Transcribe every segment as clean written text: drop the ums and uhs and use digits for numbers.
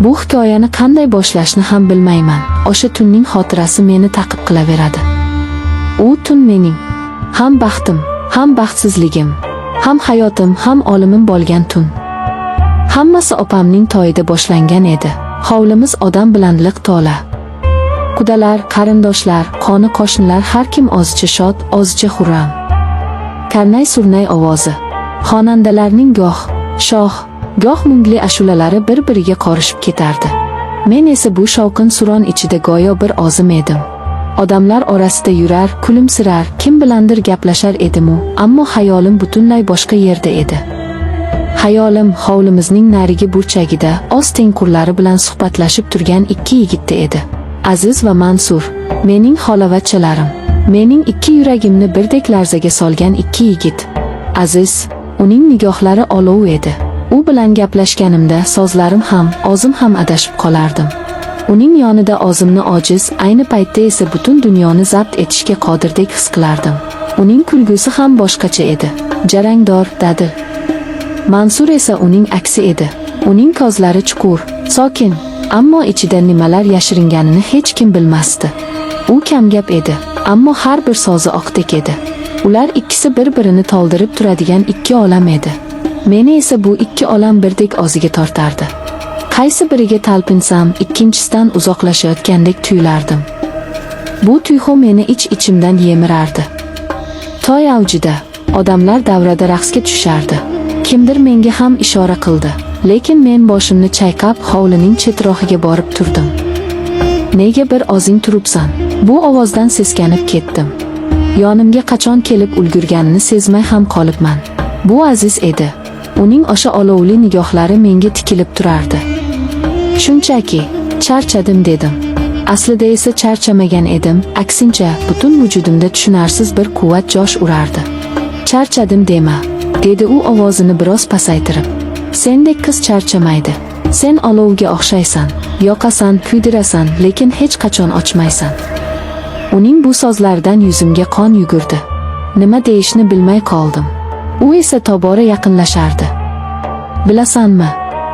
Bu hikoyani qanday boshlashni ham bilmayman. O'sha tunning xotirasi meni ta'qib qilaveradi. U tun mening ham baxtim, ham baxtsizligim, ham hayotim, ham olimim bo'lgan tun. Hammasi opamning to'yida boshlangan edi. Hovlimiz odam bilan liq to'la. Qudalar, qarindoshlar, qoni qo'shnilar har kim ozcha shod, ozcha xurram. Karnay-surnay ovozi, xonandalarning goh shoh, goh mungli ashulalari bir-biriga qorishib ketardi. Men esa bu shovqin-suron ichida go'yo bir ozim edim. Odamlar orasida yurar, kulimsirar, kim bilandir gaplashar edim-u, ammo xayolim butunlay boshqa yerda edi. Xayolim hovlimizning narigi burchagida oz tengqurlari bilan suhbatlashib turgan ikki yigitda edi. Aziz va Mansur, mening xolavachchalarim, mening ikki yuragimni birdek larzaga solgan ikki yigit. Aziz, uning nigohlari olov edi. U bilan gaplashganimda so'zlarim ham, o'zim ham adashib qolardim. Uning yonida o'zimni ojiz, ayni paytda esa butun dunyoni zabt etishga qodirdek his qilardim. Uning kulgusi ham boshqacha edi, jarangdor, dadil. Mansur esa uning aksi edi. Uning ko'zlari chuqur, sokin, ammo ichida nimalar yashiringanini hech kim bilmasdi. U kamgap edi, ammo har bir so'zi oqdek edi. Ular ikkisi bir-birini to'ldirib turadigan ikki olam edi. Meni esa bu ikki olam birdek o'ziga tortardi. Qaysi biriga talpinsam, ikkinchisidan uzoqlashayotgandek tuyulardim. Bu tuyg'u meni ich-ichimdan yemirardi. To'y avjida, odamlar davrada raqsga tushardi. Kimdir menga ham ishora qildi, lekin men boshimni chayqab hovlining chetroqiga borib turdim. Nega bir ozing turibsan? Bu ovozdan seskanib ketdim. Yonimga qachon kelib ulgurganini sezmay ham qolibman. Bu Aziz edi. Uning o'sha olovli nigohlari menga tikilib turardi. Shunchaki, charchadim dedim. Aslida esa charchamagan edim, aksincha, butun vujudimda tushunarsiz bir quvvat josh urardi. Charchadim dema, dedi u ovozini biroz pasaytirib. Sendek qiz charchamaydi. Sen olovga o'xshaysan, yoqasan, kuydirasan, lekin hech qachon ochmaysan. Uning bu so'zlaridan yuzimga qon yugurdi. Nima deyishni bilmay qoldim. U esa tobora yaqinlashardi. Bilasanmi,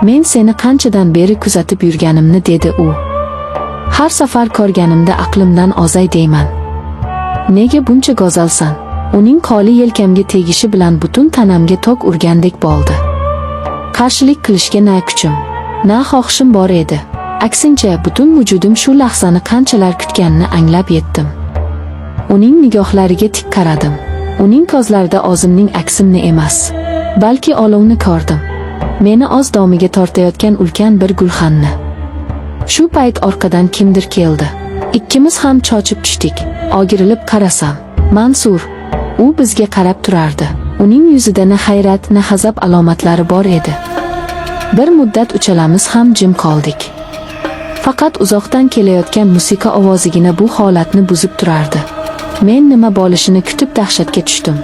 men seni qanchadan beri kuzatib yurganimni, dedi u. Har safar ko'rganimda aqlimdan ozay deyman. Nega buncha go'zalsan? Uning qo'li yelkamga tegishi bilan butun tanamga tok urgandek bo'ldi. Qarshilik qilishga na kuchim, na xohishim bor edi. Aksincha, butun vujudim shu lahzani qanchalar kutganini anglab yetdim. Uning nigohlariga tik qaradim. Uning ko'zlarida o'zimning aksimni emas, balki olovni ko'rdim. Meni o'z domiga tortayotgan ulkan bir gulxanni. Shu payt orqadan kimdir keldi. Ikkimiz ham cho'chib tushdik. O'girilib qarasam, Mansur, u bizga qarab turardi. Uning yuzida na hayrat, na g'azab alomatlari bor edi. Bir muddat uchalamiz ham jim qoldik. Faqat uzoqdan kelayotgan musiqa ovozigina bu holatni buzib turardi. Men nima bo'lishini kutib dahshatga tushdim.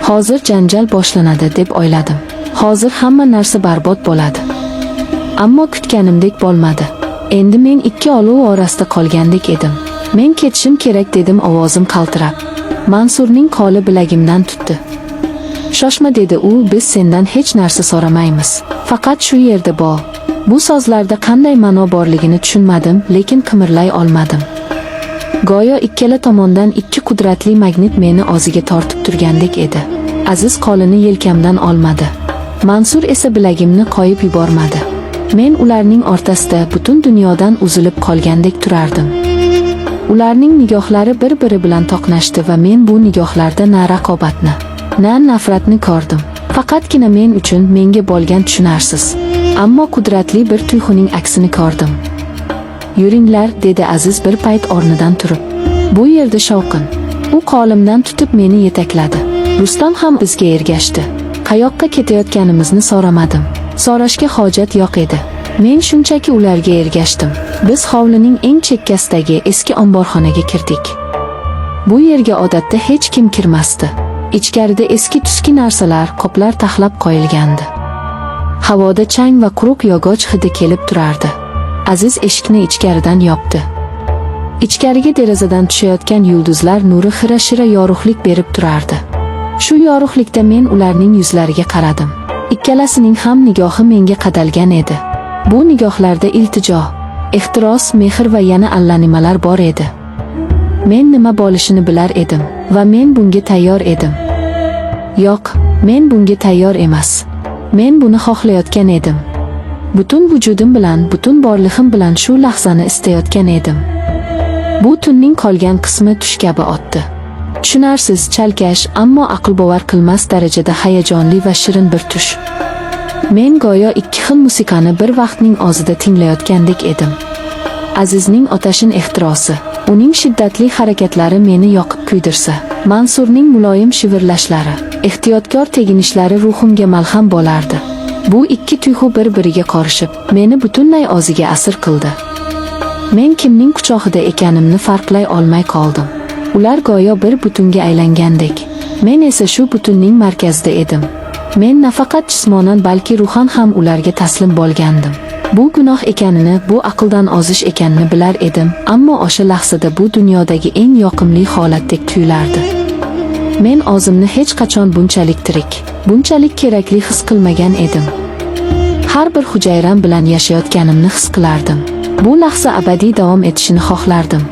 Hozir janjal boshlanadi deb o'yladim. Hozir hamma narsa barbod bo'ladi. Ammo kutganimdek bo'lmadi. Endi men ikki olov orasida qolgandek edim. Men ketishim kerak, dedim ovozim qaltirab. Mansurning qo'li bilagimdan tutdi. Shoshma, dedi u, biz sendan hech narsa so'ramaymiz. Faqat shu yerda bo'l. Bu so'zlarda qanday ma'no borligini tushunmadim, lekin qimirlay olmadim. Go'yo ikkala tomondan ikki qudratli magnit meni o'ziga tortib turgandek edi. Aziz qo'lini yelkamdan olmadi. Mansur esa bilagimni qo'yib yubormadi. Men ularning o'rtasida butun dunyodan uzilib qolgandek turardim. Ularning nigohlari bir-biri bilan to'qnashdi va men bu nigohlarda na raqobatni, na nafratni ko'rdim. Faqatgina men uchun menga bo'lgan tushunarsiz, ammo qudratli bir tuyg'uning aksini ko'rdim. Yuringlar, dedi Aziz bir payt o'rnidan turib. Bu yerda shovqin. U qo'limdan tutib meni yetakladi. Rustam ham bizga ergashdi. Qayoqqa ketayotganimizni so'ramadim. So'rashga hojat yo'q edi. Men shunchaki ularga ergashdim. Biz hovlining eng chekkasidagi eski omborxonaga kirdik. Bu yerga odatda hech kim kirmasdi. Ichkarida eski-tuski narsalar, qoplar taxlab qo'yilgandi. Havoda chang va quruq yog'och hidi kelib turardi. Aziz eshikni ichkaridan yopdi. Ichkariga derazadan tushayotgan yulduzlar nuri xira-shira yorug'lik berib turardi. Shu yorug'likda men ularning yuzlariga qaradim. Ikkalasining ham nigohi menga qadalgan edi. Bu nigohlarda iltijo, ehtiros, mehr va yana allanimalar bor edi. Men nima bo'lishini bilar edim va men bunga tayyor edim. Yo'q, men bunga tayyor emas. Men buni xohlayotgan edim. Butun vujudim bilan, butun borlig'im bilan shu lahzani istayotgan edim. Bu tunning qolgan qismi tush kabi o'tdi. Tushunarsiz, chalkash, ammo aql bovar qilmas darajada hayajonli va shirin bir tush. Men go'yo ikki xil musiqani bir vaqtning o'zida tinglayotgandek edim. Azizning otashin ehtirosi, uning shiddatli harakatlari meni yoqib kuydirsa, Mansurning muloyim shivirlashlari, ehtiyotkor teginishlari ruhimga malham bo'lardi. Bu ikki tuyg'u bir-biriga qorishib, meni butunlay o'ziga asir qildi. Men kimning quchog'ida ekanimni farqlay olmay qoldim. Ular go'yo bir butunga aylangandek. Men esa shu butunning markazida edim. Men nafaqat jismonan, balki ruhan ham ularga taslim bo'lgandim. Bu gunoh ekanini, bu aqldan ozish ekanini bilar edim, ammo o'sha lahzada bu dunyodagi eng yoqimli holatdek tuyulardi. Men o'zimni hech qachon bunchalik tirik, bunchalik kerakli his qilmagan edim. Har bir hujayram bilan yashayotganimni his qilardim. Bu lahza abadiy davom etishini xohlardim.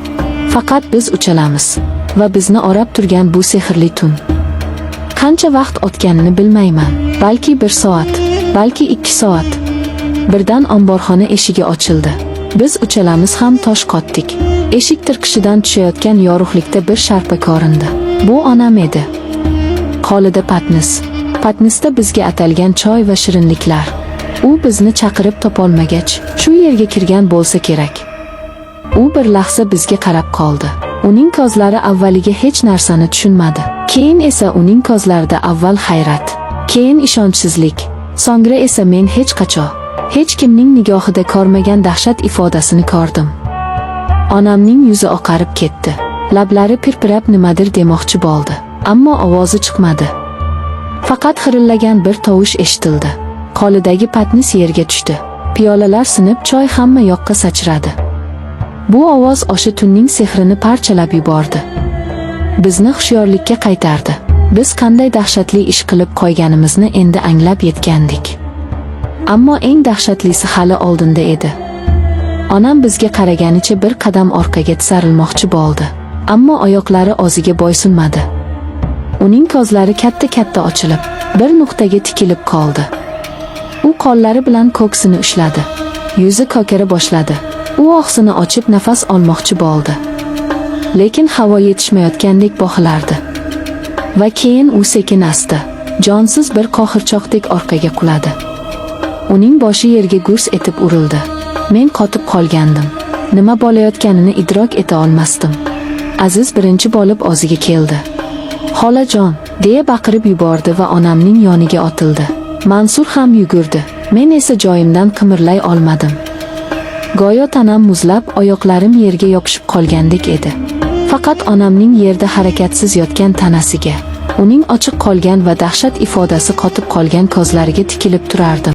Faqat biz uchalamiz va bizni o'rab turgan bu sehrli tun. Qancha vaqt o'tganini bilmayman. Balki 1 soat, balki 2 soat. Birdan omborxona eshigi ochildi. Biz uchalamiz ham tosh qotdik. Eshik tirqishidan tushayotgan yorug'likda bir sharpa ko'rindi. Bu onam edi. Qo'lida patnis. Patnisda bizga atalgan choy va shirinliklar. U bizni chaqirib topolmagach, shu yerga kirgan bo'lsa kerak. U bir lahza bizga qarab qoldi. Uning ko'zlari avvaliga hech narsani tushunmadi. Keyin esa uning ko'zlarida avval hayrat, keyin ishonchsizlik, so'ngra esa men hech qachon, hech kimning nigohida ko'rmagan dahshat ifodasini ko'rdim. Onamning yuzi oqarib ketdi. Lablari pirpirab nimadir demoqchi bo'ldi, ammo ovozi chiqmadi. Faqat xirillagan bir tovush eshitildi. Qo'lidagi patnis yerga tushdi. Piyolalar sinib, choy hamma yoqqa sachradi. Bu ovoz o'sha tunning sehrini parchalab yubordi. Bizni hushyorlikka qaytardi. Biz qanday dahshatli ish qilib qo'yganimizni endi anglab yetgandik. Ammo eng dahshatlisi hali oldinda edi. Onam bizga qaraganicha bir qadam orqaga tisarilmoqchi bo'ldi, ammo oyoqlari o'ziga bo'ysunmadi. Uning ko'zlari katta-katta ochilib, bir nuqtaga tikilib qoldi. U qo'llari bilan ko'ksini ushladi. Yuzi ko'kara boshladi. U og'zini ochib nafas olmoqchi bo'ldi. Lekin havo yetishmayotgandek boqilardi. Va keyin u sekin-asta, jonsiz bir qo'g'irchoqdek orqaga quladi. Uning boshi yerga gurs etib urildi. Men qotib qolgandim. Nima bo'layotganini idrok eta olmasdim. Aziz birinchi bo'lib o'ziga keldi. "Xolajon!" deya baqirib yubordi va onamning yoniga otildi. Mansur ham yugurdi. Men esa joyimdan qimirlay olmadim. Go'yo tanam muzlab, oyoqlarim yerga yopishib qolgandek edi. Faqat onamning yerda harakatsiz yotgan tanasiga, uning ochiq qolgan va dahshat ifodasi qotib qolgan ko'zlariga tikilib turardim.